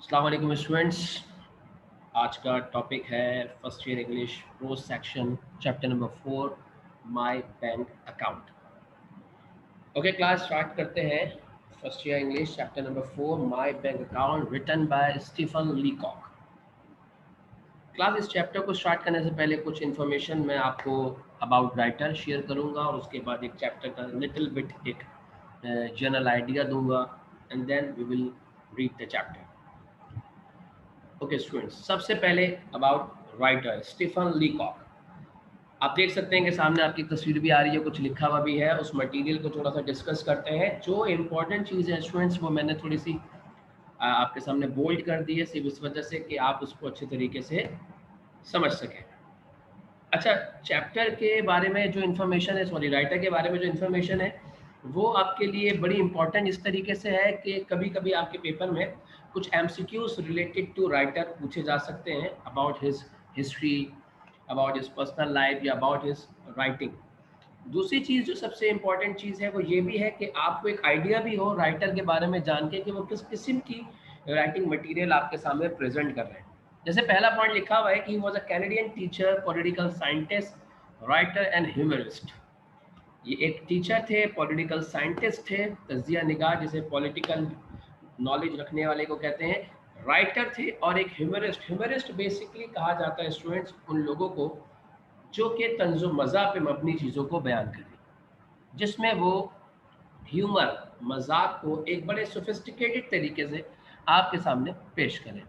अस्सलाम वालेकुम स्टूडेंट्स। आज का टॉपिक है first year English pro section chapter number 4 my bank account. Okay class start करते हैं। First year English chapter number 4 my bank account written by Stephen Leacock. Class इस chapter को start करने से पहले कुछ इन्फॉर्मेशन मैं आपको अबाउट राइटर शेयर करूंगा और उसके बाद एक चैप्टर का लिटिल बिट एक जनरल आइडिया दूंगा and then we will read the chapter. Okay students, सबसे पहले अबाउट राइटर स्टीफन लीकॉक। आप देख सकते हैं कि सामने आपकी तस्वीर भी आ रही है, कुछ लिखा हुआ भी है। उस मटेरियल को थोड़ा सा डिस्कस करते हैं। जो इम्पोर्टेंट चीज़ है स्टूडेंट्स वो मैंने थोड़ी सी आपके सामने बोल्ड कर दी है, सिर्फ इस वजह से कि आप उसको अच्छे तरीके से समझ सकें। अच्छा, चैप्टर के बारे में जो इन्फॉर्मेशन है, सॉरी राइटर के बारे में जो इन्फॉर्मेशन है वो आपके लिए बड़ी इंपॉर्टेंट इस तरीके से है कि कभी कभी आपके पेपर में कुछ एमसीक्यूज रिलेटेड टू राइटर पूछे जा सकते हैं about his history, about his personal life या अबाउट हिज राइटिंग। दूसरी चीज़ जो सबसे इम्पॉर्टेंट चीज़ है वो ये भी है कि आपको एक आइडिया भी हो राइटर के बारे में जान के कि वो किस किस्म की राइटिंग मटेरियल आपके सामने प्रेजेंट कर रहे हैं। जैसे पहला पॉइंट लिखा हुआ है कि he was a Canadian teacher, political scientist, writer and humourist. ये एक टीचर थे, पॉलिटिकल साइंटिस्ट थे, तजिया निगार जिसे पॉलिटिकल नॉलेज रखने वाले को कहते हैं, राइटर थे और एक ह्यूमरिस्ट। ह्यूमरिस्ट बेसिकली कहा जाता है स्टूडेंट्स उन लोगों को जो कि तंज़ो मज़ा पे मबनी चीज़ों को बयान करें, जिसमें वो ह्यूमर, मजाक को एक बड़े सोफिस्टिकेटेड तरीके से आपके सामने पेश करें।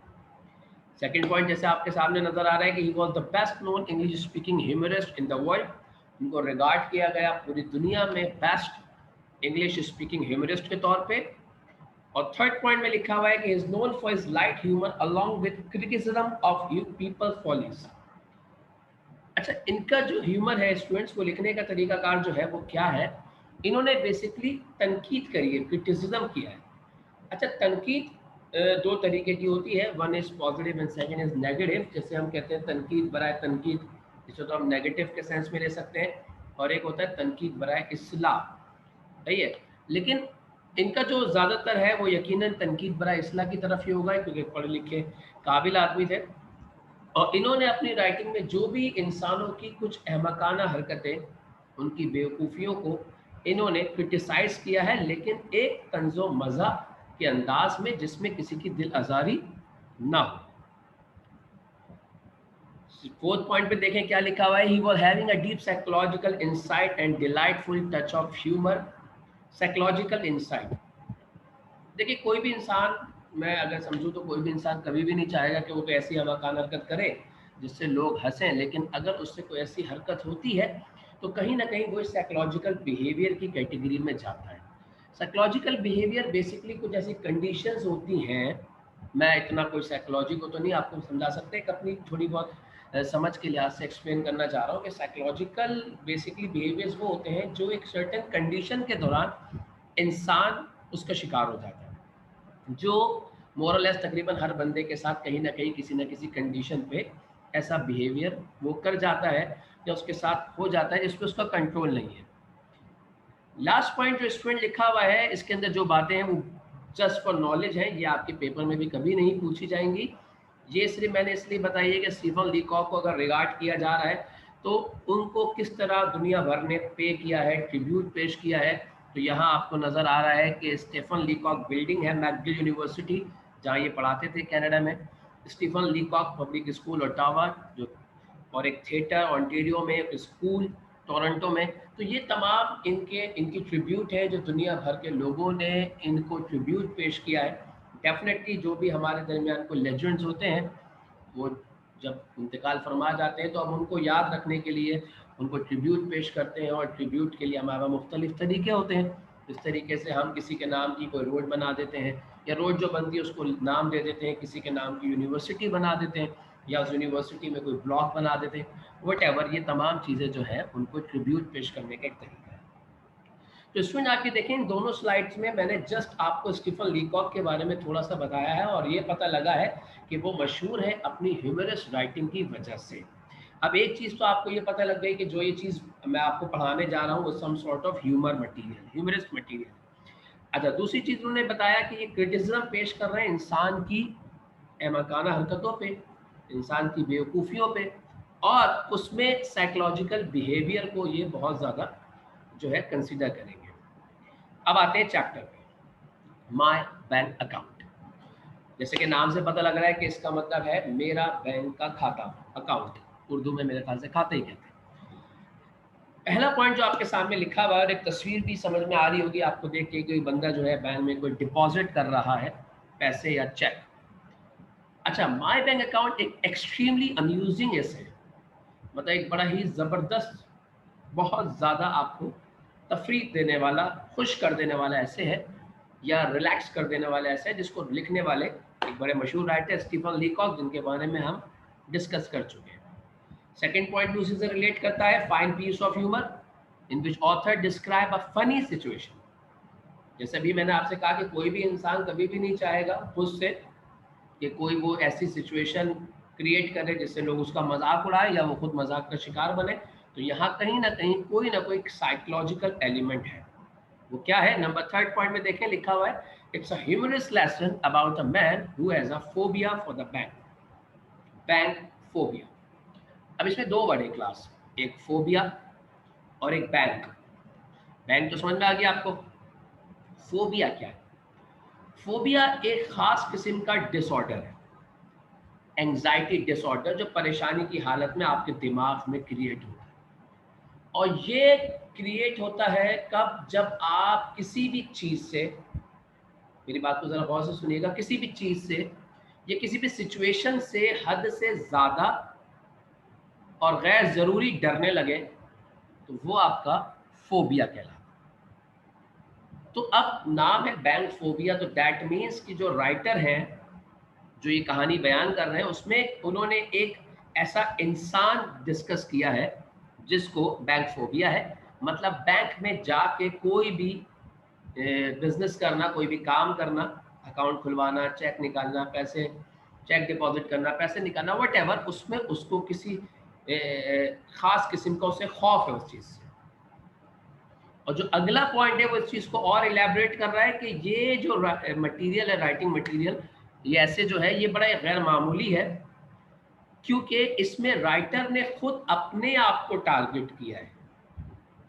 सेकंड पॉइंट जैसे आपके सामने नजर आ रहा है कि he was the best known English speaking humourist in the world. उनको रिगार्ड किया गया पूरी दुनिया में बेस्ट इंग्लिश स्पीकिंग ह्यूमरिस्ट के तौर पे। और थर्ड पॉइंट में लिखा हुआ है कि is known for his light humour along with criticism of you people follies. अच्छा, इनका जो ह्यूमर है स्टूडेंट्स, वो लिखने का तरीकाकार जो है वो क्या है, इन्होंने बेसिकली तनकीद करी है, क्रिटिसिज्म किया है। अच्छा, तनकीद दो तरीके की होती है, one is positive and second is negative. जैसे हम कहते हैं तनकीद बराए तनकीद, जिसे तो हम नेगेटिव के सेंस में ले सकते हैं, और एक होता है तनकीद बराए इस्लाह। सही है, लेकिन इनका जो ज़्यादातर है वो यकीनन तनकीद बराए इस्लाह की तरफ ही होगा, क्योंकि पढ़े लिखे काबिल आदमी थे और इन्होंने अपनी राइटिंग में जो भी इंसानों की कुछ अहमकाना हरकतें, उनकी बेवकूफ़ियों को इन्होंने क्रिटिसाइज़ किया है, लेकिन एक तंज़ो मज़ा के अंदाज में जिसमें किसी की दिल आज़ारी ना हो। फोर्थ पॉइंट पे देखें क्या लिखा हुआ है, he was having a deep psychological insight and delightful touch of humour. Psychological insight, देखिए कोई भी इंसान, मैं अगर समझूँ तो कोई भी इंसान कभी भी नहीं चाहेगा कि वो कोई ऐसी हमाकान हरकत करे जिससे लोग हंसें, लेकिन अगर उससे कोई ऐसी हरकत होती है तो कहीं ना कहीं वो इस साइकोलॉजिकल बिहेवियर की कैटेगरी में जाता है। साइकोलॉजिकल बिहेवियर बेसिकली कुछ ऐसी कंडीशंस होती हैं, मैं इतना कोई साइकोलॉजी को तो नहीं आपको समझा सकते, एक अपनी थोड़ी बहुत समझ के लिहाज से एक्सप्लेन करना चाह रहा हूँ कि साइकोलॉजिकल बेसिकली बिहेवियर्स वो होते हैं जो एक सर्टेन कंडीशन के दौरान इंसान उसका शिकार हो जाता है, जो मोरलेस तकरीबन हर बंदे के साथ कहीं ना कहीं किसी न किसी कंडीशन पे ऐसा बिहेवियर वो कर जाता है या उसके साथ हो जाता है जिस पे उसका कंट्रोल नहीं है। लास्ट पॉइंट जो स्टूडेंट लिखा हुआ है, इसके अंदर जो बातें हैं वो जस्ट फॉर नॉलेज है, ये आपके पेपर में भी कभी नहीं पूछी जाएंगी। ये सिर्फ मैंने इसलिए बताई है कि स्टीफन लीकॉक को अगर रिगार्ड किया जा रहा है तो उनको किस तरह दुनिया भर ने पे किया है, ट्रिब्यूट पेश किया है। तो यहाँ आपको नज़र आ रहा है कि स्टीफन लीकॉक बिल्डिंग है मैकगिल यूनिवर्सिटी, जहाँ ये पढ़ाते थे कनाडा में। Stephen Leacock public school Ottawa, जो और एक थिएटर ऑन्टेरियो में, एक स्कूल टोरंटो में। तो ये तमाम इनकी ट्रिब्यूट है जो दुनिया भर के लोगों ने इनको ट्रिब्यूट पेश किया है। डेफिनेटली जो भी हमारे दरमियान को लेजेंड्स होते हैं वो जब इंतकाल फरमा जाते हैं तो हम उनको याद रखने के लिए उनको ट्रिब्यूट पेश करते हैं, और ट्रिब्यूट के लिए हमारा मुख्तलिफ तरीके होते हैं। इस तरीके से हम किसी के नाम की कोई रोड बना देते हैं, या रोड जो बनती है उसको नाम दे देते हैं, किसी के नाम की यूनिवर्सिटी बना देते हैं, या उस यूनिवर्सिटी में कोई ब्लॉक बना देते हैं, वट ये तमाम चीज़ें जो हैं उनको ट्रिब्यूट पेश करने का एक तरीका है। तो स्टूडेंट आपके देखें इन दोनों स्लाइड्स में मैंने जस्ट आपको स्टीफन लीकॉक के बारे में थोड़ा सा बताया है, और ये पता लगा है कि वो मशहूर है अपनी ह्यूमरस राइटिंग की वजह से। अब एक चीज़ तो आपको ये पता लग गई कि जो ये चीज़ मैं आपको पढ़ाने जा रहा हूँ वो some sort of humour material, humorous material. अच्छा, दूसरी चीज़ उन्होंने बताया कि ये क्रिटिसिज्म पेश कर रहे हैं इंसान की अहमकाना हरकतों पे, इंसान की बेवकूफ़ियों पे, और उसमें साइकोलॉजिकल बिहेवियर को ये बहुत ज़्यादा जो है कंसिडर करेंगे। अब आते हैं चैप्टर पे, माय बैंक अकाउंट। जैसे कि नाम से पता लग रहा है कि इसका मतलब है मेरा बैंक का खाता, अकाउंट उर्दू में मेरे ख्याल से खाता ही कहते हैं। पहला पॉइंट जो आपके सामने लिखा हुआ है और एक तस्वीर भी समझ में आ रही होगी आपको देख के, कोई बंदा जो है बैंक में कोई डिपॉजिट कर रहा है पैसे या चेक। अच्छा, माय बैंक अकाउंट एक एक्सट्रीमली अम्यूजिंग ऐसे है, मतलब एक बड़ा ही ज़बरदस्त, बहुत ज़्यादा आपको तफरीक देने वाला, खुश कर देने वाला ऐसे है, या रिलैक्स कर देने वाला ऐसे है, जिसको लिखने वाले एक बड़े मशहूर राइटर स्टीफन लीकॉक, जिनके बारे में हम डिस्कस कर चुके हैं। सेकेंड पॉइंट भी उसी से रिलेट करता है, fine piece of humour in which author describe a funny situation. जैसे भी मैंने आपसे कहा कि कोई भी इंसान कभी भी नहीं चाहेगा खुद से कि कोई वो ऐसी सिचुएशन क्रिएट करे जिससे लोग उसका मजाक उड़ाए या वो खुद मजाक का शिकार बने। तो यहाँ कहीं ना कोई साइकोलॉजिकल एलिमेंट है। वो क्या है? नंबर थर्ड पॉइंट में देखें, लिखा हुआ है, it's a humorous lesson about a man who has a phobia for the bank. Bank phobia. अब इसमें दो वर्ड है क्लास, एक फोबिया और एक बैंक। बैंक तो समझ में आ गया आपको, फोबिया क्या है? फोबिया एक खास किस्म का डिसऑर्डर है, एंजाइटी डिसऑर्डर, जो परेशानी की हालत में आपके दिमाग में क्रिएट होता है। और ये क्रिएट होता है कब? जब आप किसी भी चीज़ से, मेरी बात को ज़रा गौर से सुनिएगा, किसी भी चीज़ से या किसी भी सिचुएशन से हद से ज़्यादा और गैर ज़रूरी डरने लगे, तो वो आपका फोबिया कहलाता है। तो अब नाम है बैंक फोबिया, तो दैट मीन्स कि जो राइटर हैं, जो ये कहानी बयान कर रहे हैं, उसमें उन्होंने एक ऐसा इंसान डिस्कस किया है जिसको बैंक फोबिया है। मतलब बैंक में जाके कोई भी बिजनेस करना, कोई भी काम करना, अकाउंट खुलवाना, चेक निकालना, पैसे, चेक डिपॉजिट करना, पैसे निकालना, वट एवर, उसमें उसको किसी खास किस्म का उसे खौफ है उस चीज़ से। और जो अगला पॉइंट है वो इस चीज़ को और इलेबरेट कर रहा है कि ये जो मटेरियल है, राइटिंग मटेरियल, ये ऐसे जो है ये बड़ा गैर मामूली है, क्योंकि इसमें राइटर ने खुद अपने आप को टारगेट किया है,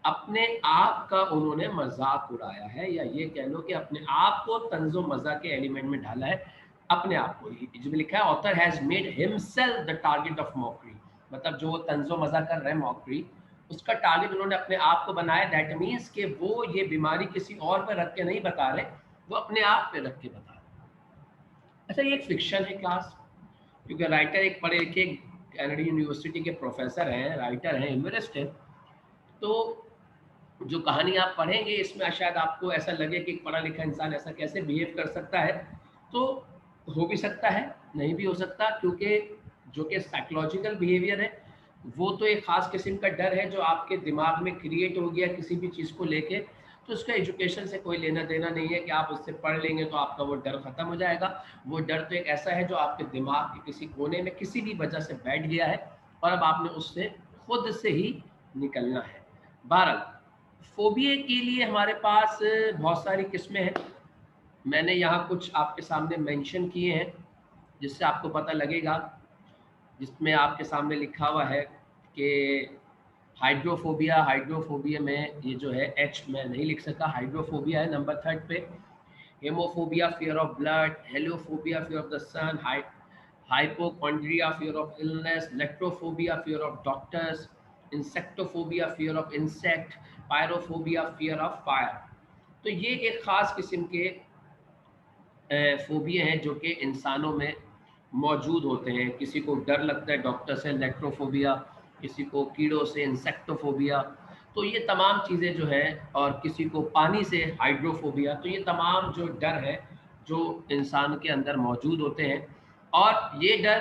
अपने आप का उन्होंने मजाक उड़ाया है, या ये कह लो कि अपने आप को तंजो मजाक के एलिमेंट में ढाला है। अपने आप को, जिसमें लिखा है, author has made himself the target of mockery. मतलब जो वो तंजो मजाक कर रहे हैं, मॉकरी, उसका टारगेट उन्होंने अपने आप को बनाया। दैट मीन्स कि वो ये बीमारी किसी और पर रख के नहीं बता रहे, वो अपने आप पे रख के बता रहे। अच्छा, ये एक फिक्शन है क्लास, क्योंकि राइटर एक पढ़े लिखे कैनेडी यूनिवर्सिटी के प्रोफेसर हैं, राइटर हैं, ह्यूमरिस्ट हैं। तो जो कहानी आप पढ़ेंगे इसमें शायद आपको ऐसा लगे कि एक पढ़ा लिखा इंसान ऐसा कैसे बिहेव कर सकता है। तो हो भी सकता है, नहीं भी हो सकता, क्योंकि जो कि साइकोलॉजिकल बिहेवियर है, वो तो एक ख़ास किस्म का डर है जो आपके दिमाग में क्रिएट हो गया किसी भी चीज़ को लेके। तो उसका एजुकेशन से कोई लेना देना नहीं है कि आप उससे पढ़ लेंगे तो आपका वो डर ख़त्म हो जाएगा। वो डर तो एक ऐसा है जो आपके दिमाग के किसी कोने में किसी भी वजह से बैठ गया है, और अब आपने उससे खुद से ही निकलना है। बहरहाल, फोबिया के लिए हमारे पास बहुत सारी किस्में हैं। मैंने यहाँ कुछ आपके सामने मेंशन किए हैं जिससे आपको पता लगेगा, जिसमें आपके सामने लिखा हुआ है कि हाइड्रोफोबिया, हाइड्रोफोबिया में ये जो है एच मैं नहीं लिख सका, हाइड्रोफोबिया है नंबर थर्ड पे। Haemophobia, fear of blood. Heliophobia, fear of the sun. Hypochondria, fear of illness. Lectrophobia, fear of doctors. Insectophobia, fear of insect. Pyrophobia, fear of fire. तो ये एक ख़ास किस्म के फोबिया हैं जो कि इंसानों में मौजूद होते हैं। किसी को डर लगता है डॉक्टर से, इलेक्ट्रोफोबिया, किसी को कीड़ों से, इंसेक्टोफोबिया। तो ये तमाम चीज़ें जो हैं, और किसी को पानी से, हाइड्रोफोबिया। तो ये तमाम जो डर है जो इंसान के अंदर मौजूद होते हैं, और ये डर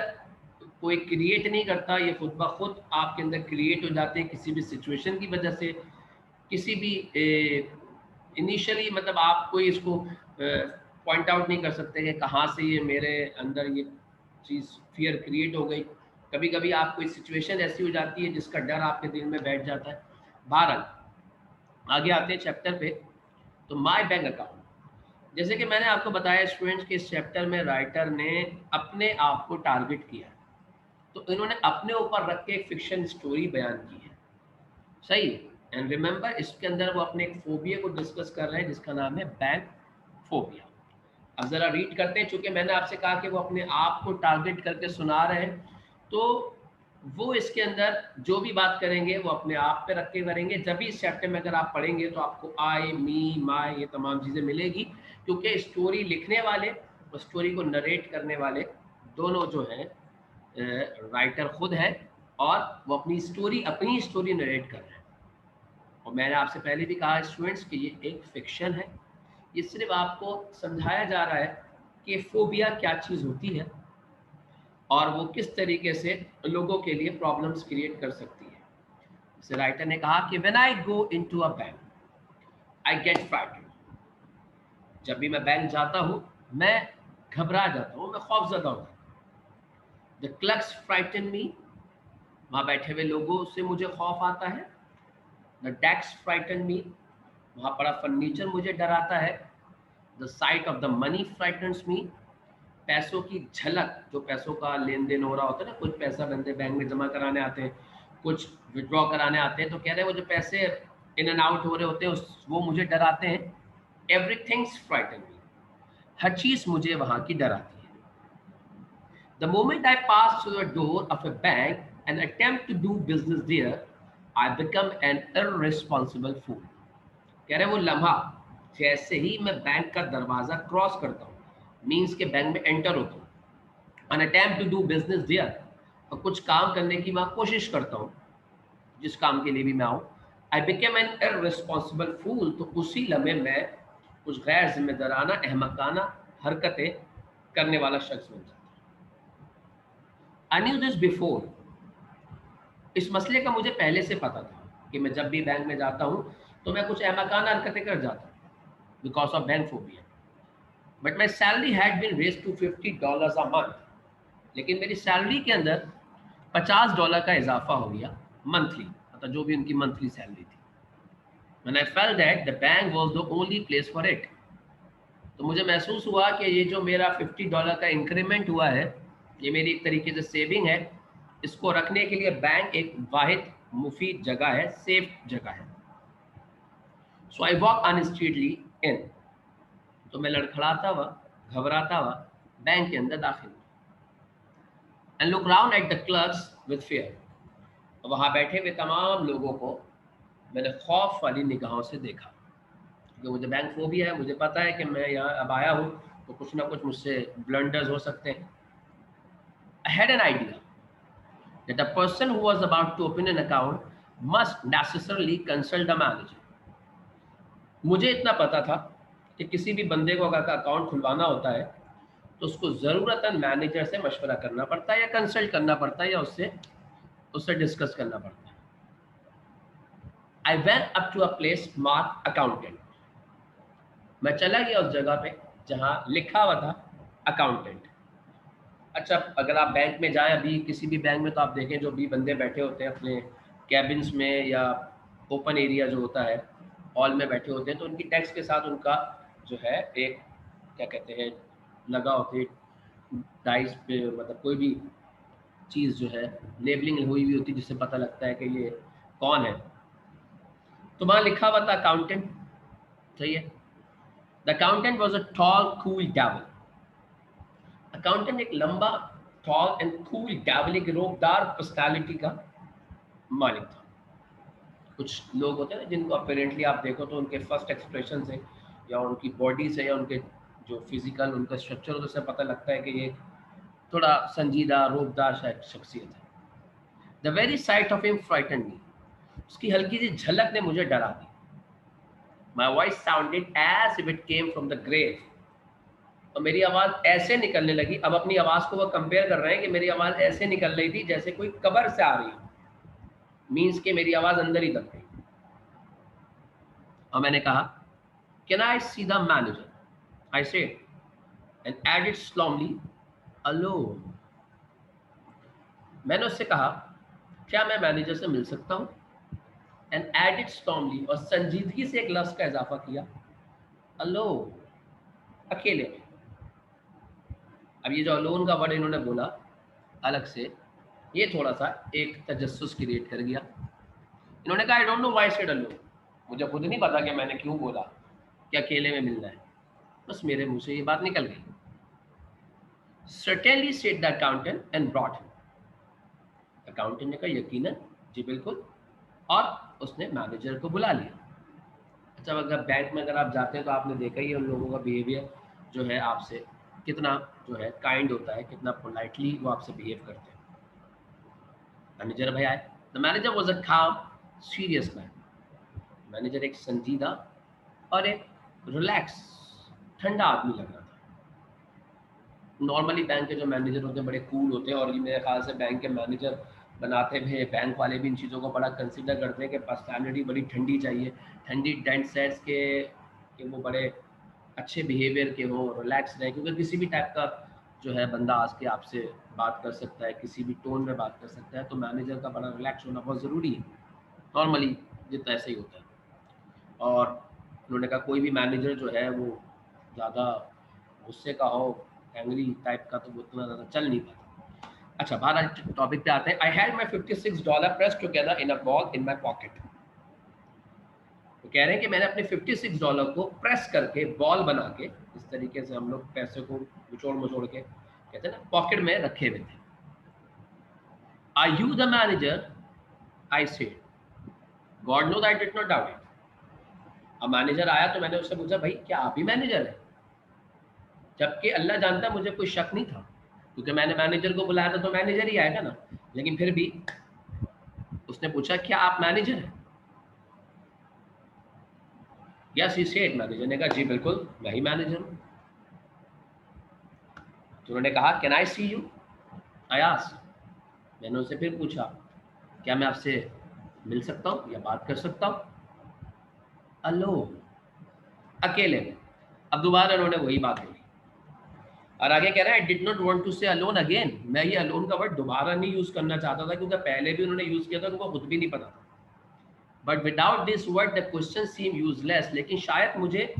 कोई क्रिएट नहीं करता, ये खुद ब खुद आपके अंदर क्रिएट हो जाते हैं किसी भी सिचुएशन की वजह से, किसी भी इनिशियली, मतलब आप कोई इसको पॉइंट आउट नहीं कर सकते कि कहाँ से ये मेरे अंदर ये चीज़ फियर क्रिएट हो गई। कभी कभी आप कोई सिचुएशन ऐसी हो जाती है जिसका डर आपके दिल में बैठ जाता है। बहरहाल, आगे आते हैं चैप्टर पे। तो माय बैंक अकाउंट, जैसे कि मैंने आपको बताया स्टूडेंट्स के इस चैप्टर में राइटर ने अपने आप को टारगेट किया है, तो इन्होंने अपने ऊपर रख के एक फिक्शन स्टोरी बयान की है, सही। एंड रिमेंबर इसके अंदर वो अपने एक फोबिया को डिस्कस कर रहे हैं जिसका नाम है बैंक फोबिया। अब जरा रीड करते हैं, चूंकि मैंने आपसे कहा कि वो अपने आप को टारगेट करके सुना रहे हैं, तो वो इसके अंदर जो भी बात करेंगे वो अपने आप पे रख के करेंगे। जब भी इस चैप्टर में अगर आप पढ़ेंगे तो आपको आई मी माई ये तमाम चीज़ें मिलेगी, क्योंकि स्टोरी लिखने वाले और स्टोरी को नरेट करने वाले दोनों जो हैं राइटर खुद है, और वो अपनी स्टोरी नरेट कर रहे हैं। और मैंने आपसे पहले भी कहा स्टूडेंट्स कि ये एक फिक्शन है, ये सिर्फ आपको समझाया जा रहा है कि फोबिया क्या चीज़ होती है और वो किस तरीके से लोगों के लिए प्रॉब्लम्स क्रिएट कर सकती है। जैसे राइटर ने कहा कि when I go into a bank I get frightened. जब भी मैं बैंक जाता हूँ मैं घबरा जाता हूँ, मैं खौफजदा होता हूँ। द क्लर्क्स फ्राइटन मी, वहाँ बैठे हुए लोगों से मुझे खौफ आता है। द डेस्क फ्राइटन मी, वहाँ पड़ा फर्नीचर मुझे डराता है। The sight of the money frightens me, पैसों की झलक, जो पैसों का लेन देन हो रहा होता है ना, कुछ पैसा बंदे बैंक में जमा कराने आते हैं, कुछ विड्रॉ कराने आते हैं, तो कह रहे हैं वो जो पैसे इन एंड आउट हो रहे होते हैं वो मुझे डराते हैं। एवरीथिंग्स फ्राइटन मी, हर चीज़ मुझे वहाँ की डराती है। The moment I pass through the door of a bank and attempt to do business there I become an irresponsible fool. कह रहे वो लम्हा जैसे ही मैं बैंक का दरवाज़ा क्रॉस करता हूँ, मीन्स के बैंक में एंटर होता हूँ, an attempt to do business there, और कुछ काम करने की वहाँ कोशिश करता हूँ, जिस काम के लिए भी मैं आऊँ, आई बिकेम एन इररिस्पॉन्सिबल फूल, तो उसी लम्हे मैं कुछ गैर जिम्मेदाराना अहमकाना हरकतें करने वाला शख्स बन जाता हूँ। आई न्यू दिस बिफोर, इस मसले का मुझे पहले से पता था कि मैं जब भी बैंक में जाता हूँ तो मैं कुछ अहमकाना हरकतें कर जाता हूँ, because of bank phobia. But my salary had been raise to $50 a month, लेकिन मेरी सैलरी के अंदर $50 का इजाफा हो गया मंथली, मतलब जो भी उनकी मंथली सैलरी थी। When I felt that the bank was the only place for it, तो मुझे महसूस हुआ कि ये जो मेरा $50 का इंक्रीमेंट हुआ है, ये मेरी एक तरीके से सेविंग है, इसको रखने के लिए बैंक एक वाहिद मुफीद जगह है, सेफ जगह है। सो आई वॉक अनस्ट्रीटली इन, तो मैं लड़खड़ाता हुआ घबराता हुआ बैंक के अंदर दाखिल हुआ। And look round at the clerks with fear, वहाँ बैठे हुए तमाम लोगों को मैंने खौफ वाली निगाहों से देखा, क्योंकि मुझे बैंक फोबिया है, मुझे पता है कि मैं यहाँ अब आया हूँ तो कुछ ना कुछ मुझसे ब्लंडर्स हो सकते हैं। I had an idea that a person who was about to open an account must necessarily consult the manager. मुझे इतना पता था कि किसी भी बंदे को अगर अकाउंट खुलवाना होता है तो उसको ज़रूरतन मैनेजर से मशवरा करना पड़ता है, या कंसल्ट करना पड़ता है, या उससे उससे डिस्कस करना पड़ता है। I went up to a place mark accountant, मैं चला गया उस जगह पे जहाँ लिखा हुआ था अकाउंटेंट। अच्छा, अगर आप बैंक में जाएं अभी किसी भी बैंक में, तो आप देखें जो भी बंदे बैठे होते हैं अपने कैबिन्स में या ओपन एरिया जो होता है हॉल में बैठे होते हैं, तो उनकी टैक्स के साथ उनका जो है एक क्या कहते हैं लगा होती है डाइस पे, मतलब कोई भी चीज़ जो है लेबलिंग हुई हुई होती है जिससे पता लगता है कि ये कौन है। तो वहाँ लिखा हुआ था अकाउंटेंट, सही है। The accountant was a tall cool devil, accountant एक लंबा टॉल एंड कूल डेविल, एक रोबदार पर्सनालिटी का मालिक था। कुछ लोग होते हैं ना जिनको अपेरेंटली आप देखो तो उनके फर्स्ट एक्सप्रेशन से या उनकी बॉडी से या उनके जो फिजिकल उनका स्ट्रक्चर होता है उससे पता लगता है कि ये थोड़ा संजीदा रोबदार शायद शख्सियत है। The very sight of him frighten me, उसकी हल्की सी झलक ने मुझे डरा दी। My voice sounded as if it came from the grave, और मेरी आवाज़ ऐसे निकलने लगी। अब अपनी आवाज़ को वो कंपेयर कर रहे हैं कि मेरी आवाज़ ऐसे निकल रही थी जैसे कोई कब्र से आ रही हो, मीन्स के मेरी आवाज़ अंदर ही दब गई। और मैंने कहा can I see the manager, I said and added slowly alone. मैंने उससे कहा क्या मैं मैनेजर से मिल सकता हूँ, एंड एडेड स्लोली, और संजीदगी से एक लफ्ज़ का इजाफा किया, अलोन। अकेले में। अब ये जो अलोन का वर्ड इन्होंने बोला अलग से, ये थोड़ा सा एक तजस्सुस क्रिएट कर गया। इन्होंने कहा I don't know why said alone, मुझे खुद नहीं पता कि मैंने क्यों बोला कि अकेले में मिलना है, बस मेरे मुंह से ये बात निकल गई। Certainly said the accountant and brought him. Accountant ने कहा यकीनन, जी बिल्कुल, और उसने मैनेजर को बुला लिया। अच्छा, अगर बैंक में अगर आप जाते हैं तो आपने देखा ही है उन लोगों का बिहेवियर जो है आपसे कितना जो है काइंड होता है, कितना पोलाइटली वो आपसे बिहेव करते हैं। मैनेजर भाई आए। द मैनेजर वाज अ काम सीरियस मैन। मैनेजर एक संजीदा और एक रिलैक्स ठंडा आदमी लग रहा था। नॉर्मली बैंक के जो मैनेजर होते हैं बड़े कूल होते हैं, और ये मेरे ख्याल से बैंक के मैनेजर बनाते हुए बैंक वाले भी इन चीज़ों को बड़ा कंसिडर करते हैं कि पर्सनैलिटी बड़ी ठंडी चाहिए, ठंडी डेंट सेट्स के कि वो बड़े अच्छे बिहेवियर के हो, रिलैक्स रहे, क्योंकि किसी भी टाइप का जो है बंदा आज के आपसे बात कर सकता है, किसी भी टोन में बात कर सकता है, तो मैनेजर का बड़ा रिलैक्स होना बहुत ज़रूरी है। नॉर्मली ये तो ऐसे ही होता है। और उन्होंने कहा कोई भी मैनेजर जो है वो ज़्यादा गुस्से का हो, एंग्री टाइप का, तो वो इतना ज़्यादा चल नहीं पाता। अच्छा, बाहर टॉपिक पे आते हैं। I had my $56 press together in a ball in my pocket. तो कह रहे हैं कि मैंने अपने $56 को प्रेस करके बॉल बना के, इस तरीके से हम लोग पैसे को निचोड़ मचोड़ के कहते हैं ना, पॉकेट में रखे हुए थे। Are you the manager? I said, God knows I did not doubt it. अब मैनेजर आया तो मैंने उससे पूछा, भाई क्या आप ही मैनेजर है? जबकि अल्लाह जानता मुझे कोई शक नहीं था, क्योंकि मैंने मैनेजर को बुलाया था तो मैनेजर ही आएगा ना। लेकिन फिर भी उसने पूछा, क्या आप मैनेजर हैं? Yes he said. मैनेजर ने कहा, जी बिल्कुल, मैं ही मैनेजर हूँ। तो उन्होंने कहा, can I see you? I asked. मैंने उनसे फिर पूछा, क्या मैं आपसे मिल सकता हूँ या बात कर सकता हूँ? अलोन, अकेले में। अब दोबारा उन्होंने वही बात बोली, और आगे कह रहा है, I did not want to say alone again. मैं ये अलोन का वर्ड दोबारा नहीं यूज करना चाहता था, क्योंकि पहले भी उन्होंने यूज किया था, उनको खुद भी नहीं पता था। But without this word the question seem useless. लेकिन शायद मुझे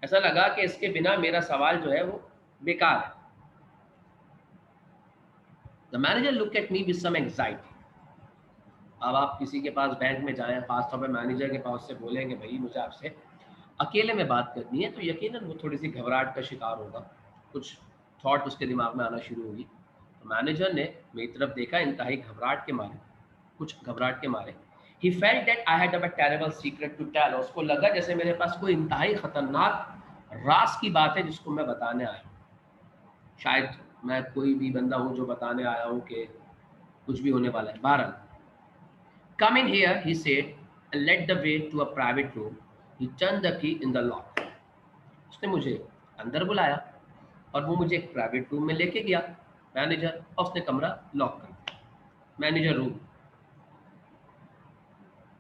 ऐसा लगा कि इसके बिना मेरा सवाल जो है वो बेकार है। The manager look at me with some anxiety. अब आप किसी के पास बैंक में जाएं, खासतौर पर मैनेजर के पास से बोलेंगे भाई मुझे आपसे अकेले में बात करनी है, तो यकीनन वो थोड़ी सी घबराहट का शिकार होगा, कुछ थॉट उसके दिमाग में आना शुरू होगी। तो मैनेजर ने मेरी तरफ देखा इंतहाई घबराहट के मारे, कुछ घबराहट के मारे। He felt that I had a terrible secret to tell. उसको लगा जैसे मेरे पास कोई इंतहाई खतरनाक राज की बात है जिसको मैं बताने आया हूँ। शायद मैं कोई भी बंदा हूँ जो बताने आया हूँ कि कुछ भी होने वाला है। बहरहाल, come in here, he said, and led the way to a private room. He turned the key in the lock. उसने मुझे अंदर बुलाया और वो मुझे एक प्राइवेट रूम में लेके गया मैनेजर, और उसने कमरा लॉक कर दिया। Manager room.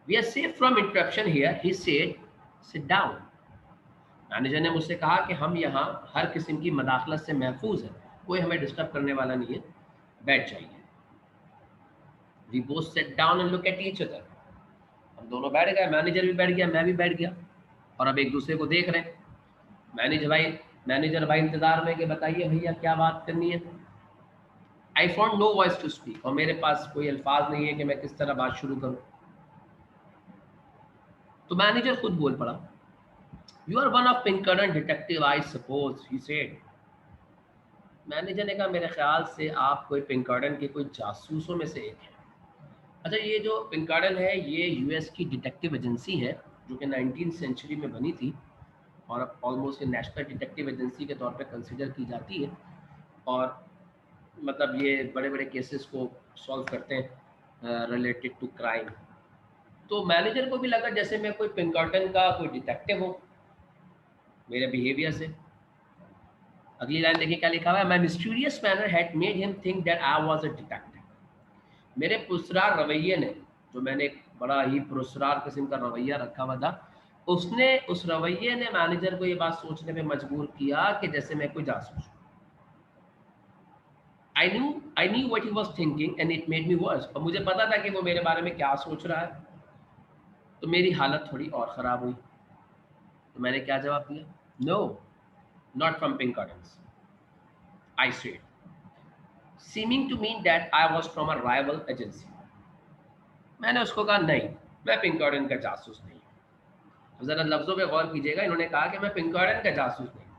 We are safe from interruption here, he said, sit down. Manager ने मुझसे कहा कि हम यहाँ हर किस्म की मदाखलत से महफूज हैं, कोई हमें डिस्टर्ब करने वाला नहीं है, बैठ जाइए। We both sat down and look at each other. हम दोनों बैठ गए, मैनेजर भी बैठ गया, मैं भी बैठ गया, और अब एक दूसरे को देख रहे हैं। मैनेजर भाई इंतजार में कि बताइए भैया क्या बात करनी है। I found no voice to speak. और मेरे पास कोई अल्फाज नहीं है कि मैं किस तरह बात शुरू करूं। तो मैनेजर खुद बोल पड़ा, you are one of Pinkerton detective I suppose, he said. Manager ने कहा, मेरे ख्याल से आप कोई पिंकर्टन के कोई जासूसों में से एक हैं। अच्छा, ये जो पिंकर्टन है ये यूएस की डिटेक्टिव एजेंसी है जो कि 19th सेंचुरी में बनी थी, और अब ऑलमोस्ट नेशनल डिटेक्टिव एजेंसी के तौर पे कंसिडर की जाती है, और मतलब ये बड़े बड़े केसेस को सॉल्व करते हैं रिलेटेड टू क्राइम। तो मैनेजर को भी लगा जैसे मैं कोई पिंकर्टन का कोई डिटेक्टिव हूँ मेरे बिहेवियर से। अगली लाइन देखिए क्या लिखा हुआ है, my mysterious manner had made him think that I was a detective. मेरे पुरस्कार रवैये ने, जो मैंने एक बड़ा ही पुरस्कार किस्म का रवैया रखा हुआ था, उस रवैये ने मैनेजर को ये बात सोचने पे मजबूर किया कि जैसे मैं कोई जासूस हूँ। I knew what he was thinking and it made me worse। और मुझे पता था कि वो मेरे बारे में क्या सोच रहा है, तो मेरी हालत थोड़ी और ख़राब हुई। तो मैंने क्या जवाब दिया, no not from Pinkertons. I said, seeming to mean that I was from a rival agency. मैंने उसको कहा नहीं, मैं पिंकर्टन का जासूस नहीं हूँ। तो ज़रा लफ्ज़ों पे गौर कीजिएगा, इन्होंने कहा कि मैं पिंकर्टन का जासूस नहीं हूँ,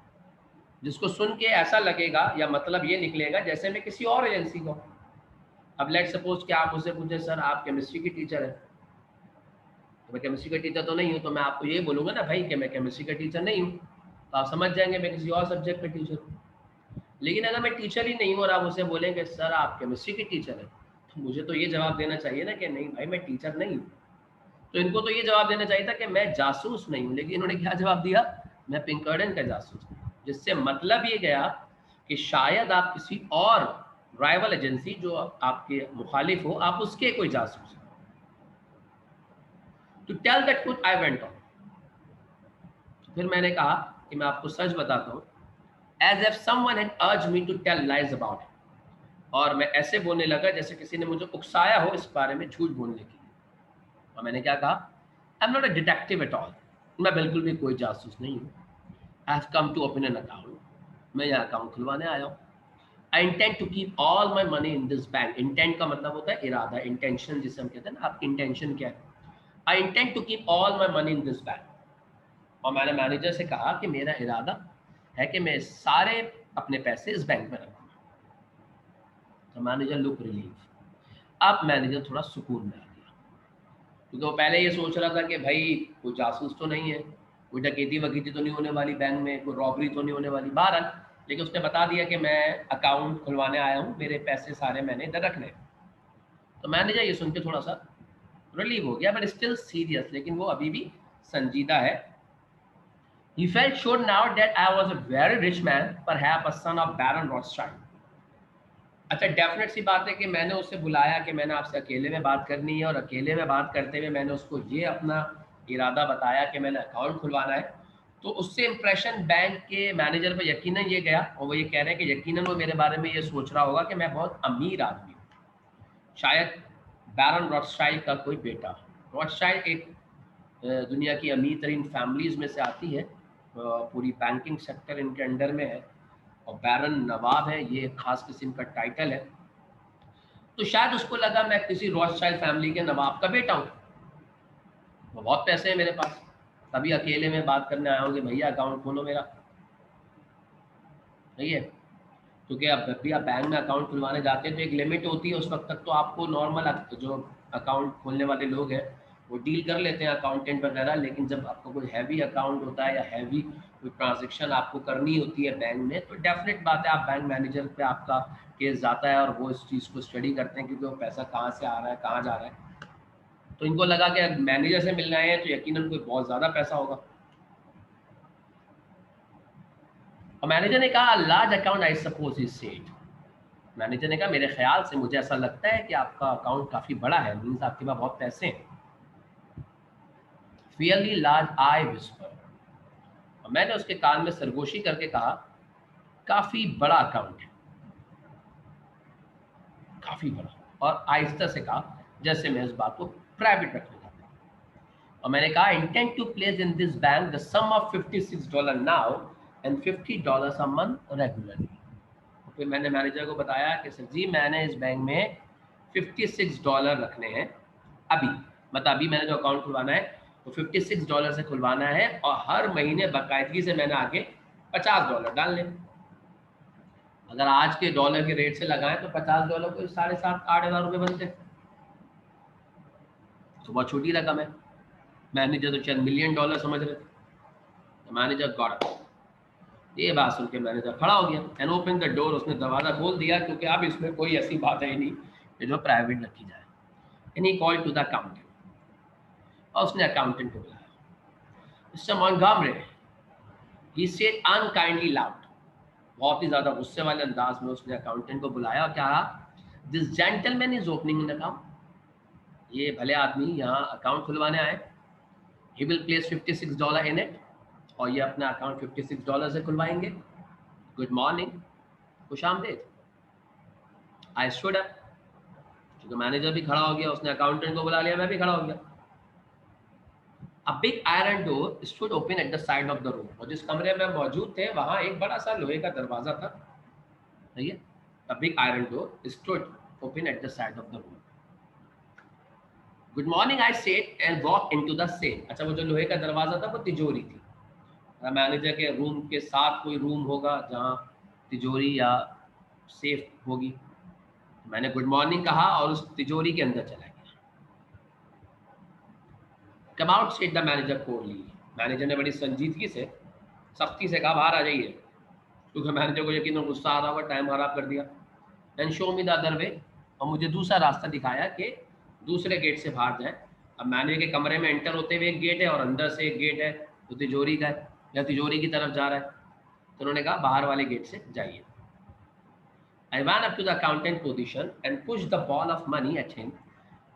जिसको सुन के ऐसा लगेगा या मतलब ये निकलेगा जैसे मैं किसी और एजेंसी को। अब लेट सपोज कि आप मुझसे पूछे सर आप केमिस्ट्री की टीचर हैं, तो मैं केमिस्ट्री का टीचर तो नहीं हूँ, तो मैं आपको ये बोलूँगा ना भाई कि मैं केमिस्ट्री का टीचर नहीं हूँ, तो आप समझ जाएंगे मैं किसी और सब्जेक्ट का टीचर हूँ। लेकिन अगर मैं टीचर ही नहीं हूँ और आप मुझसे बोलेंगे सर आप केमिस्ट्री की टीचर हैं, तो मुझे तो ये जवाब देना चाहिए ना कि नहीं भाई मैं टीचर नहीं हूँ। तो इनको तो ये जवाब देना चाहिए था कि मैं जासूस नहीं हूँ, लेकिन इन्होंने क्या जवाब दिया, मैं पिंकर्टन का जासूस नहीं हूँ, जिससे मतलब ये गया कि शायद आप किसी और राइवल एजेंसी जो आपके मुखालिफ हो, आप उसके कोई जासूस। To tell the truth I went on, फिर मैंने कहा कि मैं आपको सच बताता हूँ, as if someone had urged me to tell lies about it, और मैं ऐसे बोलने लगा जैसे किसी ने मुझे उकसाया हो इस बारे में झूठ बोलने के लिए। और मैंने क्या कहा, I am not a detective at all, मैं बिल्कुल भी कोई जासूस नहीं हूँ। I have come to open an account, मैं यहाँ अकाउंट खुलवाने आया हूँ। I intend to keep all my money in this bank, intent का मतलब होता है इरादा, इंटेंशन जिसे हम कहते हैं ना, आपकी इंटेंशन क्या है। I intend to keep all my money in this bank, और मैंने मैनेजर से कहा कि मेरा इरादा है कि मैं सारे अपने पैसे इस बैंक में रखूँगा। तो मैनेजर लुक रिलीव, अब मैनेजर थोड़ा सुकून में आ गया, क्योंकि वो पहले ये सोच रहा था कि भाई कोई जासूस तो नहीं है, कोई डकैती वकैती तो नहीं होने वाली बैंक में, कोई रॉबरी तो नहीं होने वाली बहरहाल। लेकिन उसने बता दिया कि मैं अकाउंट खुलवाने आया हूँ, मेरे पैसे सारे मैंने इधर रखने हैं। तो मैनेजर ये सुन के थोड़ा सा रिलीव हो गया, बट स्टिल सीरियस, लेकिन वो अभी भी संजीदा है। He felt sure now that I was a very rich man, perhaps a son of Baron Rothschild. अच्छा, डेफिनेट सी बात है कि मैंने उसे बुलाया कि मैंने आपसे अकेले में बात करनी है, और अकेले में बात करते हुए मैंने उसको ये अपना इरादा बताया कि मैंने अकाउंट खुलवाना है। तो उससे इम्प्रेशन बैंक के मैनेजर पर यकीनन ये गया, और वो ये कह रहे हैं कि यकीनन वो मेरे बारे में ये सोच रहा होगा कि मैं बहुत अमीर आदमी हूँ, शायद बैरन रॉथस्चाइल्ड का कोई बेटा। रॉथस्चाइल्ड एक दुनिया की अमीर तरीन फैमिलीज़ में से आती है, पूरी बैंकिंग सेक्टर इनके अंडर में है, और बैरन नवाब है, ये एक खास किस्म का टाइटल है। तो शायद उसको लगा मैं किसी रॉथस्चाइल्ड फैमिली के नवाब का बेटा हूँ, वो बहुत पैसे हैं मेरे पास, तभी अकेले में बात करने आया हूँ कि भैया अकाउंट खोलो मेरा। सही है, क्योंकि अब जब भी आप बैंक में अकाउंट खुलवाने जाते हैं तो एक लिमिट होती है, उस वक्त तक तो आपको नॉर्मल जो अकाउंट खोलने वाले लोग हैं वो डील कर लेते हैं, अकाउंटेंट वगैरह। लेकिन जब आपको कोई हैवी अकाउंट होता है या हैवी कोई ट्रांजेक्शन आपको करनी होती है बैंक में, तो डेफिनेट बात है आप बैंक मैनेजर पे आपका केस जाता है, और वो इस चीज़ को स्टडी करते हैं क्योंकि वो पैसा कहाँ से आ रहा है, कहाँ जा रहा है। तो इनको लगा कि मैनेजर से मिलना है तो यकीनन कोई बहुत ज़्यादा पैसा होगा। और मैनेजर ने कहा large account I suppose he said, manager ने कहा मेरे ख्याल से मुझे ऐसा लगता है कि आपका अकाउंट काफ़ी बड़ा है, मीन्स आपके पास बहुत पैसे हैं। फियरली लार्ज आई विस्पर, और मैंने उसके कान में सरगोशी करके कहा काफ़ी बड़ा अकाउंट है, काफ़ी बड़ा, और आहिस्ता से कहा जैसे मैं इस बात को प्राइवेट रखने जाता हूँ। और मैंने कहा intend to place in this bank the sum of $56 now and $50 a month regularly. फिर मैंने मैनेजर को बताया कि सर जी मैंने इस बैंक में $56 रखने हैं अभी, मतलब अभी मैंने जो अकाउंट खुलवाना है वो $56 से खुलवाना है, और हर महीने बाकायदगी से मैंने आगे $50 डालने। अगर आज के डॉलर के रेट से लगाएं तो $50 को 7,500-8 हज़ार रुपये बनते हैं, तो बहुत छोटी रकम है। मैनेजर तो चंद $1 मिलियन समझ रहे थे। तो मैनेजर गॉट, ये बात सुन के मैनेजर खड़ा हो गया एंड ओपन द डोर, उसने दरवाज़ा खोल दिया, क्योंकि अब इसमें कोई ऐसी बात है ही नहीं कि जो प्राइवेट रखी जाए। And he called to the accountant, और उसने अकाउंटेंट को बुलाया। Mister Montgomery, he said unkindly loud, बहुत ही ज़्यादा गुस्से वाले अंदाज में उसने अकाउंटेंट को बुलाया और कहा this gentleman is opening an account, ये भले आदमी यहाँ अकाउंट खुलवाने आए, he will place $56 in it, और ये अपना अकाउंट $56 से खुलवाएंगे। गुड मॉर्निंग, खुश आमदेद। आई स्टूड अप, क्योंकि मैनेजर भी खड़ा हो गया, उसने अकाउंटेंट को बुला लिया, मैं भी खड़ा हो गया। A big iron door stood open at the side of the room. और जिस कमरे में मौजूद थे वहां एक बड़ा सा लोहे का दरवाजा था, सही है. A big iron door stood open at the side of the room. Good morning, I said and walked into the same. अच्छा, वो जो लोहे का दरवाजा था वो तिजोरी थी. मैनेजर के रूम के साथ कोई रूम होगा जहाँ तिजोरी या सेफ होगी. मैंने गुड मॉर्निंग कहा और उस तिजोरी के अंदर चला गया. Come out said the manager coldly. Manager ने बड़ी संजीदगी से, सख्ती से कहा बाहर आ जाइए, क्योंकि मैनेजर को यकीन गुस्सा आ रहा होगा, टाइम खराब कर दिया. And show me the other way. और मुझे दूसरा रास्ता दिखाया कि दूसरे गेट से बाहर जाए. अब मैनेजर के कमरे में एंटर होते हुए एक गेट है और अंदर से एक गेट है जो तिजोरी का है या तिजोरी की तरफ जा रहा है. तो उन्होंने कहा बाहर वाले गेट से जाइए. I ran up to the accountant position and pushed the ball of money at him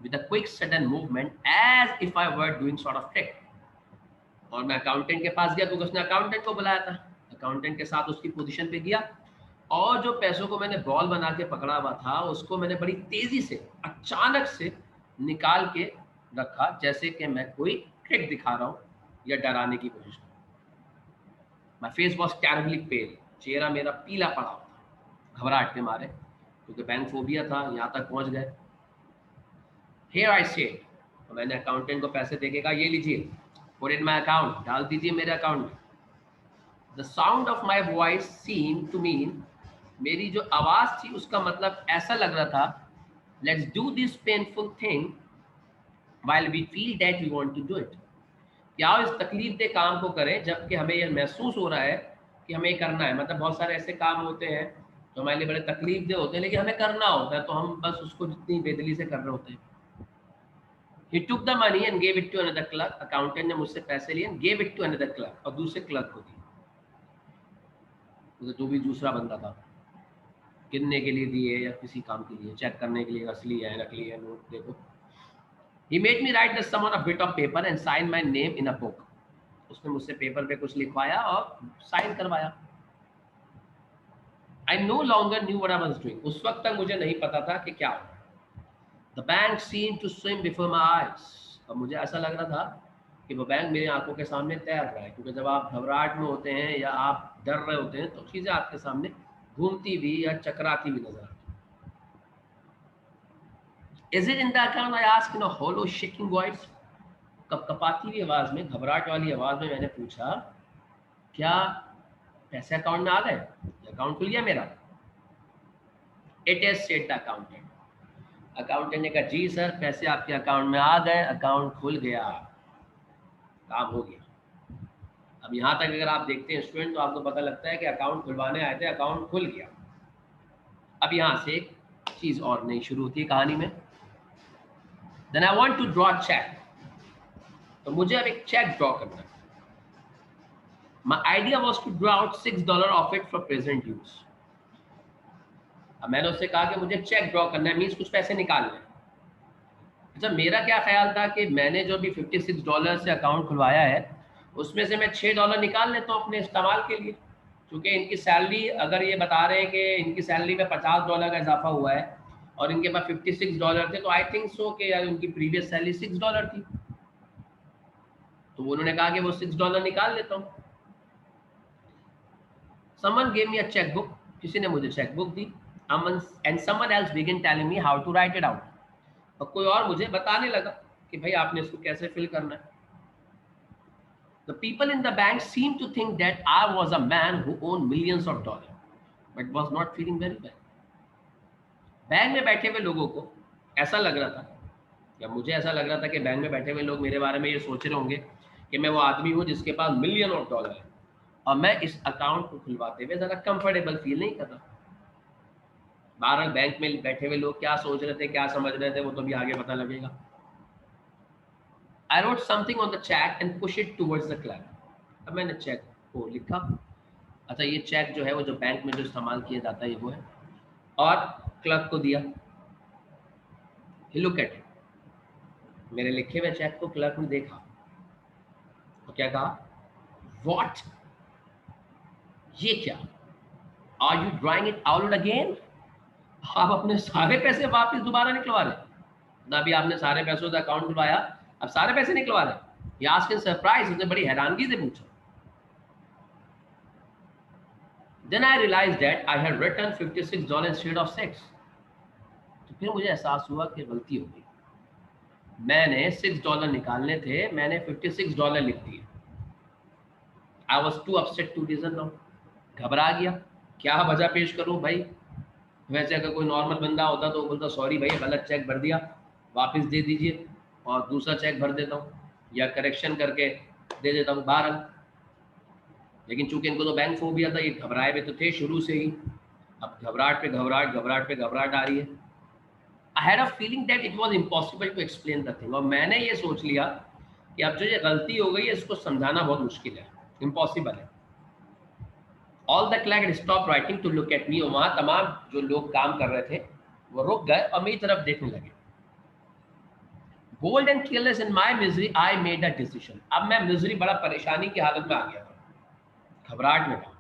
with a quick sudden movement as if I were doing sort of trick. और मैं अकाउंटेंट के पास गया क्योंकि उसने अकाउंटेंट को बुलाया था. अकाउंटेंट के साथ उसकी पोजीशन पे गया और जो पैसों को मैंने बॉल बना के पकड़ा हुआ था उसको मैंने बड़ी तेजी से अचानक से निकाल के रखा, जैसे कि मैं कोई ट्रिक दिखा रहा हूँ या डराने की कोशिश कर रहा हूँ. My face was terribly pale. चेहरा मेरा पीला पड़ा हुआ था घबराहट के मारे, क्योंकि बैंक फोबिया था. यहाँ तक पहुँच गए. Here I said. तो मैंने अकाउंटेंट को पैसे देके कहा ये लीजिए, put in my account, डाल दीजिए मेरे अकाउंट में. The sound of my voice seemed to mean, मेरी जो आवाज़ थी उसका मतलब ऐसा लग रहा था, let's do this painful thing while we feel that we want to do it. क्या इस तकलीफ दे काम को करें जबकि हमें यह महसूस हो रहा है कि हमें करना है. मतलब बहुत सारे ऐसे काम होते हैं जो हमारे लिए बड़े तकलीफ दे होते हैं लेकिन हमें करना होता है, तो हम बस उसको जितनी बेदली से कर रहे होते हैं. He took the money and gave it to another clerk. Accountant ने मुझसे पैसे लिए, gave it to another clerk, और दूसरे क्लर्क को दिए. जो भी दूसरा बंदा था, गिनने के लिए दिए या किसी काम के लिए, चेक करने के लिए असली है नकली है नोट देखो. He made me write the sum on a bit of paper and sign my name in a book. उसने मुझसे पेपर पे कुछ लिखवाया और साइन करवाया. I no longer knew what I was doing. उस वक्त तक मुझे नहीं पता था कि क्या हो. The bank seemed to swim before my eyes. अब मुझे ऐसा लग रहा था कि वो बैंक मेरी आंखों के सामने तैर रहा है, क्योंकि जब आप घबराहट में होते हैं या आप डर रहे होते हैं तो चीज़ें आपके सामने घूमती हुई या चकराती हुई नजर आती. Is it in the account? I asked in a hollow, shaking voice. कपकपाती हुई आवाज में, घबराहट वाली आवाज में मैंने पूछा, क्या पैसे अकाउंट में आ गए? अकाउंट खुल गया मेरा? It is, said the accountant. Accountant ने कहा जी सर, पैसे आपके अकाउंट में आ गए, अकाउंट खुल गया, काम हो गया. अब यहाँ तक अगर आप देखते हैं स्टूडेंट तो आपको पता लगता है कि अकाउंट खुलवाने आए थे, अकाउंट खुल गया. अब यहाँ से एक चीज और नई शुरू होती है कहानी में. Then I want to draw a check. तो मुझे अब एक चेक ड्रॉ करना है. My idea was to draw out $6 of it for present use. अब मैंने उससे कहा कि मुझे चेक ड्रॉ करना है, मीन्स कुछ पैसे निकालना है. अच्छा, मेरा क्या ख्याल था कि मैंने जो भी $56 से अकाउंट खुलवाया है उसमें से मैं $6 निकाल लेता हूँ अपने इस्तेमाल के लिए, क्योंकि इनकी सैलरी, अगर ये बता रहे हैं कि इनकी सैलरी में $50 का इजाफा हुआ है और इनके पास $56 थे, तो आई थिंक सो कि यार उनकी प्रीवियस सैलरी $6 थी. तो उन्होंने कहा कि वो $6 निकाल लेता हूँ. Someone gave me a checkbook. किसी ने मुझे chequebook the. And someone else began telling me how to write it out. और कोई और मुझे बताने लगा कि भाई आपने इसको कैसे फिल करना है. The people in the bank seemed to think that I was a man who owned millions of dollars, but was not feeling very well. Bank में बैठे हुए लोगों को ऐसा लग रहा था, या मुझे ऐसा लग रहा था कि बैंक में बैठे हुए लोग मेरे बारे में ये सोच रहे होंगे कि मैं वो आदमी हूँ जिसके पास मिलियन ऑफ डॉलर है और मैं इस अकाउंट को खुलवाते हुए ज़रा कंफर्टेबल फील नहीं कर रहा. बाहर बैंक में बैठे हुए लोग क्या सोच रहे थे, क्या समझ रहे थे, वो तो भी आगे पता लगेगा. I wrote something on the check and pushed it towards the clerk. अब मैंने चेक को लिखा. अच्छा, ये चेक जो है वो जो बैंक में जो इस्तेमाल किया जाता है वो है, और क्लर्क को दिया. He looked at it. मेरे लिखे हुए चेक को क्लर्क ने देखा और क्या कहा, What? ये क्या? Are you drawing it out again? आप अपने सारे पैसे वापस दोबारा निकलवा रहे. अभी आपने सारे पैसों से अकाउंट खुलवाया, अब सारे पैसे निकलवा रहे. He asked in surprise, उसने बड़ी हैरानगी से पूछा. Then I realized that I had written $56 instead of 6. तो फिर मुझे एहसास हुआ कि गलती हो गई. मैंने $6 निकालने थे, मैंने $56 लिख दिए. I was too upset to reason now. घबरा गया, क्या वजह पेश करूं भाई. वैसे अगर कोई नॉर्मल बंदा होता तो बोलता सॉरी भाई गलत चेक भर दिया, वापस दे दीजिए और दूसरा चेक भर देता हूँ या करेक्शन करके दे देता हूँ 12. लेकिन चूंकि इनको तो बैंक फोबिया था, ये घबराए हुए तो थे शुरू से ही. अब घबराहट पे घबराहट आ रही है. I had a feeling that it was impossible to explain the thing. और मैंने ये सोच लिया कि अब जो ये गलती हो गई है इसको समझाना बहुत मुश्किल है, इम्पॉसिबल है. All the clerk stop writing to look at me. और वहाँ तमाम जो लोग काम कर रहे थे वो रुक गए और मेरी तरफ देखने लगे. Bold and careless in my misery I made a decision. अब मैं मिजरी बड़ा परेशानी की हालत में आ गया था, घबराहट में था.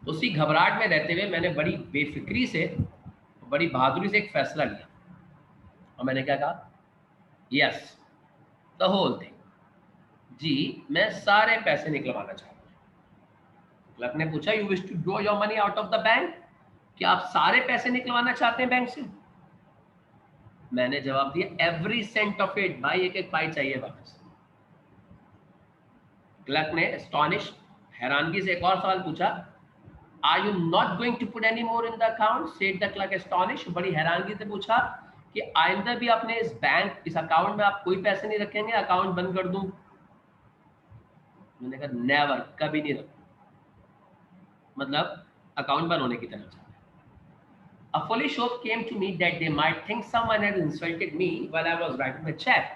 तो उसी घबराहट में रहते हुए मैंने बड़ी बेफिक्री से, बड़ी बहादुरी से एक फैसला लिया. और मैंने क्या कहा, यस द होल थिंग. जी मैं सारे पैसे निकलवाना चाहता हूँ. क्लर्क ने पूछा, you wish to draw your money out of the bank. क्या आप सारे पैसे निकलवाना चाहते हैं बैंक से. मैंने जवाब दिया, एवरी सेंट ऑफ इट. भाई एक एक पाई चाहिए वापस. क्लर्क ने एस्टॉनिश, हैरानगी से एक और सवाल पूछा, are you not going to put any more in the account. Said the clerk astonish. बड़ी हैरानगी से पूछा कि आइंदा भी अपने इस अकाउंट में आप कोई पैसे नहीं रखेंगे, अकाउंट बंद कर दूं. मैंने कहा नेवर, कभी नहीं रखूं. मतलब अकाउंट बंद होने की तरफ जा. A foolish hope came to me that they might think someone had insulted me while I was writing the check.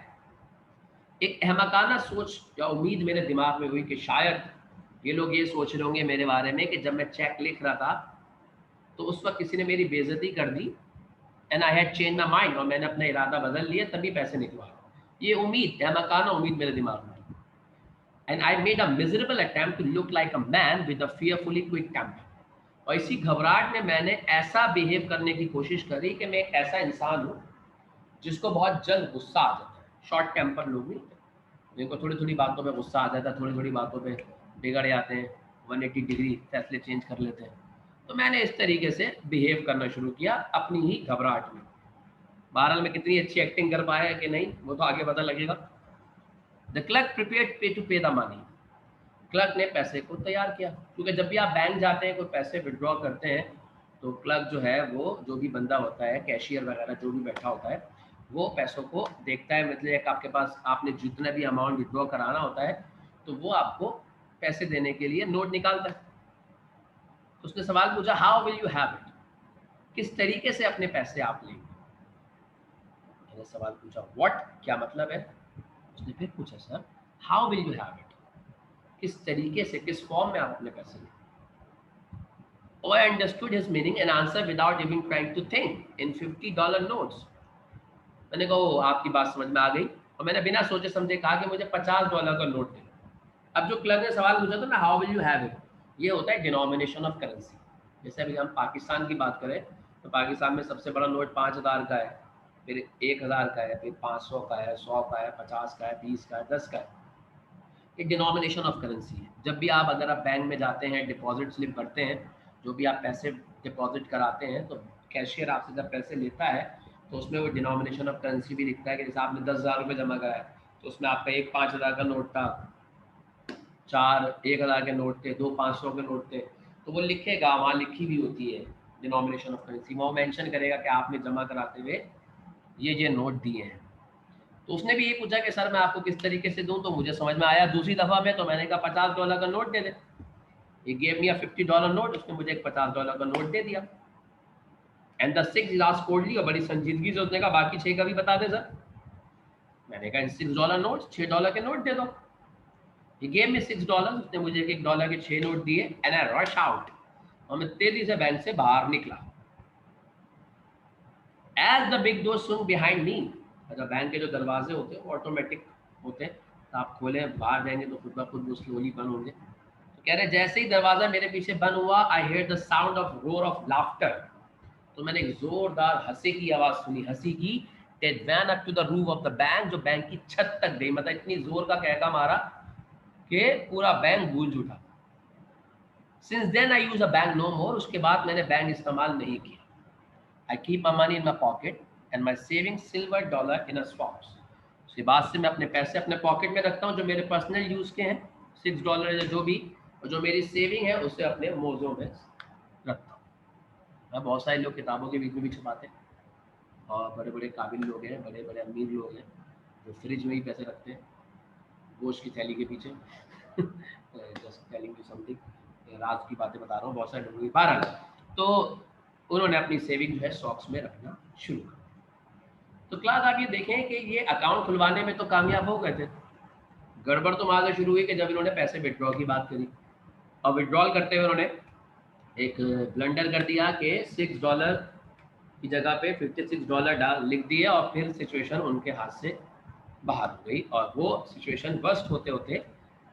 एक अहमकाना सोच या उम्मीद मेरे दिमाग में हुई कि शायद ये लोग ये सोच रहे होंगे मेरे बारे में कि जब मैं चेक लिख रहा था तो उस वक्त किसी ने मेरी बेइज्जती कर दी. And I had change my mind. और मैंने अपना इरादा बदल लिया तभी पैसे निकलवा. ये उम्मीद, अहमकाना उम्मीद मेरे दिमाग में. And I made a miserable attempt to look like a man with a fearfully quick temper. और इसी घबराहट में मैंने ऐसा बिहेव करने की कोशिश करी कि मैं एक ऐसा इंसान हूँ जिसको बहुत जल्द गुस्सा आ जाता है. शॉर्ट टेम्पर लोग नहीं, जिनको थोड़ी थोड़ी बातों पे गुस्सा आ जाता है, थोड़ी थोड़ी बातों पे बिगड़ जाते हैं, 180 डिग्री फैसले चेंज कर लेते हैं. तो मैंने इस तरीके से बिहेव करना शुरू किया अपनी ही घबराहट में. बहरहाल में कितनी अच्छी एक्टिंग कर पाया है कि नहीं वो तो आगे पता लगेगा. द क्लर्क प्रिपेयर्ड टू पे द मनी. क्लर्क ने पैसे को तैयार किया, क्योंकि जब भी आप बैंक जाते हैं कोई पैसे विड्रॉ करते हैं तो क्लर्क जो है वो जो भी बंदा होता है, कैशियर वगैरह जो भी बैठा होता है, वो पैसों को देखता है. मतलब एक आपके पास आपने जितना भी अमाउंट विड्रॉ कराना होता है तो वो आपको पैसे देने के लिए नोट निकालता है. तो उसने सवाल पूछा, how will you have it. किस तरीके से अपने पैसे आप लेंगे. मैंने सवाल पूछा, व्हाट, क्या मतलब है. उसने फिर पूछा, sir how will you have it, किस तरीके से, किस फॉर्म में आप अपने पैसे लें. Oh, I understood his meaning and answered without even trying to think, in $50 notes. मैंने कहा ओ आपकी बात समझ में आ गई. और मैंने बिना सोचे समझे कहा कि मुझे $50 का नोट दे. अब जो क्लर्क ने सवाल पूछा था ना, how will you have it, ये होता है डिनोमिनेशन ऑफ करेंसी. जैसे अभी हम पाकिस्तान की बात करें तो पाकिस्तान में सबसे बड़ा नोट 5,000 का है, फिर 1,000 का है, फिर 500 का है, 100 का है, 50 का है, 20 का है, 10 का है. ये डिनोमिनेशन ऑफ करेंसी है. जब भी आप अगर आप बैंक में जाते हैं, डिपॉजिट स्लिप भरते हैं, जो भी आप पैसे डिपॉजिट कराते हैं, तो कैशियर आपसे जब पैसे लेता है तो उसमें वो डिनोमिनेशन ऑफ करेंसी भी लिखता है कि जैसे आपने 10,000 रुपये जमा कराया तो उसमें आपका एक 5,000 का नोट था, 4 1,000 के नोट थे, 2 500 के नोट थे, तो वो लिखेगा, वहाँ लिखी हुई होती है डिनोमिनेशन ऑफ करेंसी. वो मेंशन करेगा कि आपने जमा कराते हुए ये नोट दिए हैं. तो उसने भी ये पूछा कि सर मैं आपको किस तरीके से दूं. तो मुझे समझ में आया दूसरी दफ़ा में, तो मैंने कहा $50 का नोट दे दे. ये गेव मी अ $50 नोट. उसने मुझे एक $50 का नोट दे दिया. एंड द 6 लास्ट कोडली, और बड़ी संजीदगी से उसने कहा बाकी 6 का भी बता दे सर. मैंने कहा $6 नोट, $6 के नोट दे दो. ये गेव मी $6. उसने मुझे $1 के 6 नोट दिए. And I rush out. और मैं तेजी से बैंक से बाहर निकला. As the big door swung behind me. अच्छा, बैंक के जो दरवाजे होते हैं वो ऑटोमेटिक होते हैं, तो आप खोलें बाहर जाएंगे तो खुद ब खुद वो स्लोली बंद होंगे. तो कह रहे जैसे ही दरवाज़ा मेरे पीछे बंद हुआ, I hear the sound of roar of laughter. तो मैंने एक जोरदार हंसी की आवाज़ सुनी, हंसी की it van up to the roof of the bank, जो बैंक की छत तक गई, मतलब इतनी जोर का कहका मारा कि पूरा बैंक गूंज उठा। Since then I use a bank no more, उसके बाद मैंने बैंक इस्तेमाल नहीं किया। I keep my money in my pocket and my saving silver dollar in a stocks, उसके बाद से मैं अपने पैसे अपने पॉकेट में रखता हूँ जो मेरे पर्सनल यूज़ के हैं, $6 या जो भी, और जो मेरी सेविंग है उसे अपने मोज़ों में रखता हूँ। बहुत सारे लोग किताबों के बीच में भी छुपाते हैं, और बड़े बड़े काबिल लोग हैं, बड़े बड़े अमीर लोग हैं जो फ्रिज में ही पैसे रखते हैं, गोश्त की थैली के पीछे। जस्ट टेलिंग यू समथिंग, रात की बातें बता रहा हूँ, बहुत सारे लोगों की। बहरहाल तो उन्होंने अपनी सेविंग जो है स्टॉक्स में रखना शुरू कर। तो क्लास आप ये देखें कि ये अकाउंट खुलवाने में तो कामयाब हो गए थे, गड़बड़ तो वहाँ से शुरू हुई कि जब इन्होंने पैसे विड्रॉ की बात करी, और विड्रॉल करते हुए उन्होंने एक ब्लंडर कर दिया कि $6 की जगह पे $56 डाल लिख दिए, और फिर सिचुएशन उनके हाथ से बाहर हो गई, और वो सिचुएशन वर्स्ट होते होते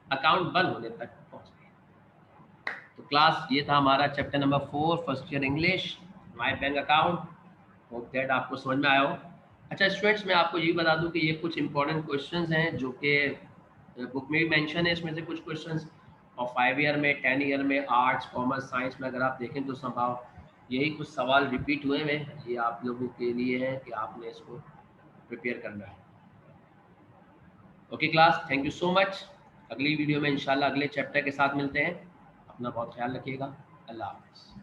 अकाउंट बंद होने तक पहुँच गई। तो क्लास ये था हमारा chapter number 4 first year English, my bank account. Hope that आपको समझ में आया हो। अच्छा स्टूडेंट्स, मैं आपको ये बता दूं कि ये कुछ इंपॉर्टेंट क्वेश्चंस हैं जो कि बुक में भी मेंशन है, इसमें से कुछ क्वेश्चंस, और 5 ईयर में, 10 ईयर में, आर्ट्स कॉमर्स साइंस में अगर आप देखें तो संभव यही कुछ सवाल रिपीट हुए हैं। ये आप लोगों के लिए है कि आपने इसको प्रिपेयर करना है। Okay class, thank you so much. अगली वीडियो में इंशाल्लाह अगले चैप्टर के साथ मिलते हैं। अपना बहुत ख्याल रखिएगा। अल्लाह हाफ़िज़।